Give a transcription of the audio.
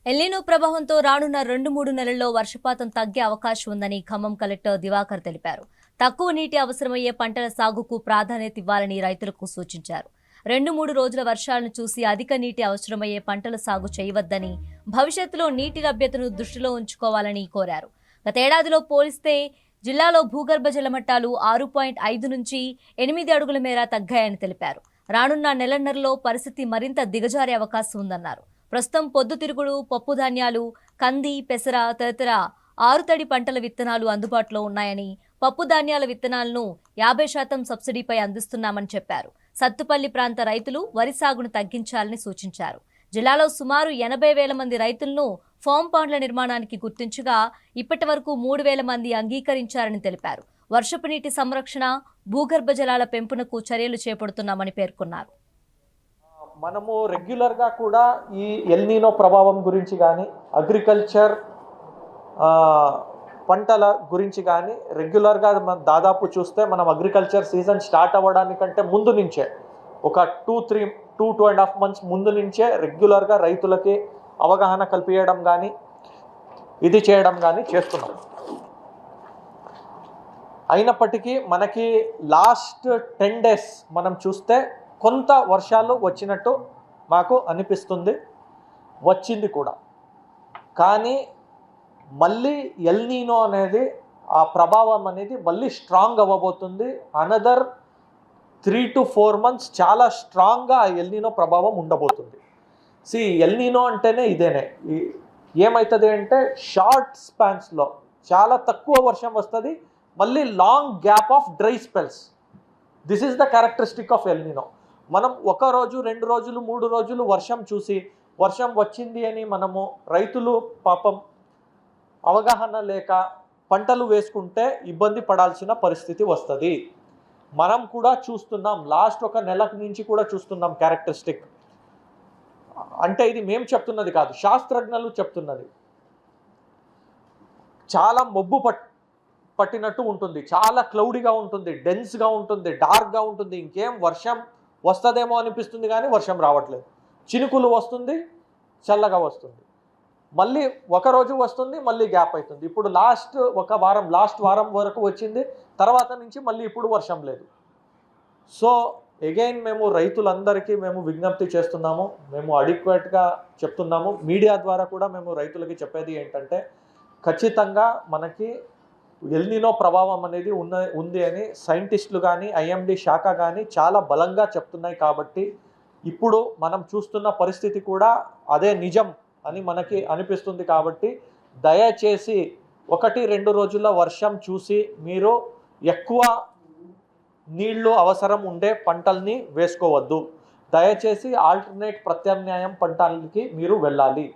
El Niño ప్రభావంతో రానున్న 2-3 నెలల్లో వర్షపాతం తగ్గే అవకాశం ఉందని ఖమ్మం కలెక్టర్ దివాకర్ తెలిపారు. తక్కువ నీటి అవసరమయ్యే పంటల సాగుకు ప్రాధాన్యత ఇవ్వాలని రైతులకు సూచించారు. 2-3 రోజుల వర్షాలను చూసి అధిక నీటి అవసరమయ్యే పంటల సాగు చేయవద్దని, భవిష్యత్తులో నీటి లభ్యతను దృష్టిలో ఉంచుకోవాలని కోరారు. గతేడాదిలో పోలిస్తే జిల్లాలో భూగర్భ జలమట్టాలు 6.5 నుంచి 8 అడుగుల మేర తగ్గాయని తెలిపారు. రానున్న నెలన్నరలో పరిస్థితి మరింత దిగజారే అవకాశం ఉందన్నారు. ప్రస్తుతం పొద్దుతిరుగుడు, పప్పు ధాన్యాలు, కంది, పెసర తదితర ఆరుతడి పంటల విత్తనాలు అందుబాటులో ఉన్నాయని, పప్పు ధాన్యాల విత్తనాలను 50% సబ్సిడీపై అందిస్తున్నామని చెప్పారు. సత్తుపల్లి ప్రాంత రైతులు వరి సాగును తగ్గించాలని సూచించారు. జిల్లాలో సుమారు 80,000 మంది రైతులను ఫామ్ పాండ్ల నిర్మాణానికి గుర్తించగా ఇప్పటి వరకు 3,000 మంది అంగీకరించారని తెలిపారు. వర్షపు నీటి సంరక్షణ, భూగర్భ జలాల పెంపునకు చర్యలు చేపడుతున్నామని పేర్కొన్నారు. మనము రెగ్యులర్గా కూడా ఈ ఎల్నినో ప్రభావం గురించి కానీ, అగ్రికల్చర్ పంటల గురించి కానీ రెగ్యులర్గా దాదాపు చూస్తే మనం అగ్రికల్చర్ సీజన్ స్టార్ట్ అవ్వడానికంటే ముందు నుంచే ఒక 2-2.5 months ముందు నుంచే రెగ్యులర్గా రైతులకి అవగాహన కల్పించడం కానీ ఇది చేయడం కానీ చేస్తున్నాం. అయినప్పటికీ మనకి లాస్ట్ 10 days మనం చూస్తే కొంత వర్షాలు వచ్చినట్టు మాకు అనిపిస్తుంది, వచ్చింది కూడా. కానీ మళ్ళీ ఎల్నినో అనేది ఆ ప్రభావం అనేది మళ్ళీ స్ట్రాంగ్ అవ్వబోతుంది. అనదర్ 3 to 4 months చాలా స్ట్రాంగ్గా ఆ ఎల్నినో ప్రభావం ఉండబోతుంది. ఎల్నినో అంటేనే ఇదేనే. ఏమవుతుంది అంటే షార్ట్ స్పాన్స్లో చాలా తక్కువ వర్షం వస్తుంది, మళ్ళీ long gap of dry spells. This is the characteristic of El Niño. మనం 1 రోజు 2 రోజులు 3 రోజులు వర్షం చూసి వర్షం వచ్చింది అని మనము రైతులు పాపం అవగాహన లేక పంటలు వేసుకుంటే ఇబ్బంది పడాల్సిన పరిస్థితి వస్తుంది. మనం కూడా చూస్తున్నాం, లాస్ట్ 1 నెల నుంచి కూడా చూస్తున్నాం క్యారెక్టరిస్టిక్. అంటే ఇది మేము చెప్తున్నది కాదు, శాస్త్రజ్ఞులు చెప్తున్నది. చాలా మబ్బు పట్టినట్టు ఉంటుంది, చాలా క్లౌడీగా ఉంటుంది, డెన్స్గా ఉంటుంది, డార్క్గా ఉంటుంది. ఇంకేం వర్షం వస్తుందేమో అనిపిస్తుంది కానీ వర్షం రావట్లేదు. చినుకులు వస్తుంది, చల్లగా వస్తుంది, మళ్ళీ 1 రోజు వస్తుంది, మళ్ళీ గ్యాప్ అవుతుంది. ఇప్పుడు లాస్ట్ వారం వరకు వచ్చింది, తర్వాత నుంచి మళ్ళీ ఇప్పుడు వర్షం లేదు. సో అగైన్ మేము రైతులందరికీ మేము విజ్ఞప్తి చేస్తున్నాము, మేము అడిక్వేట్గా చెప్తున్నాము. మీడియా ద్వారా కూడా మేము రైతులకి చెప్పేది ఏంటంటే ఖచ్చితంగా మనకి ఎల్నినో ప్రభావం అనేది ఉంది అని సైంటిస్టులు కానీ ఐఎండి శాఖ కానీ చాలా బలంగా చెప్తున్నాయి. కాబట్టి ఇప్పుడు మనం చూస్తున్న పరిస్థితి కూడా అదే నిజం అని మనకి అనిపిస్తుంది. కాబట్టి దయచేసి 1-2 రోజుల వర్షం చూసి మీరు ఎక్కువ నీళ్లు అవసరం ఉండే పంటల్ని వేసుకోవద్దు. దయచేసి ఆల్టర్నేట్ ప్రత్యామ్నాయం పంటలకి మీరు వెళ్ళాలి.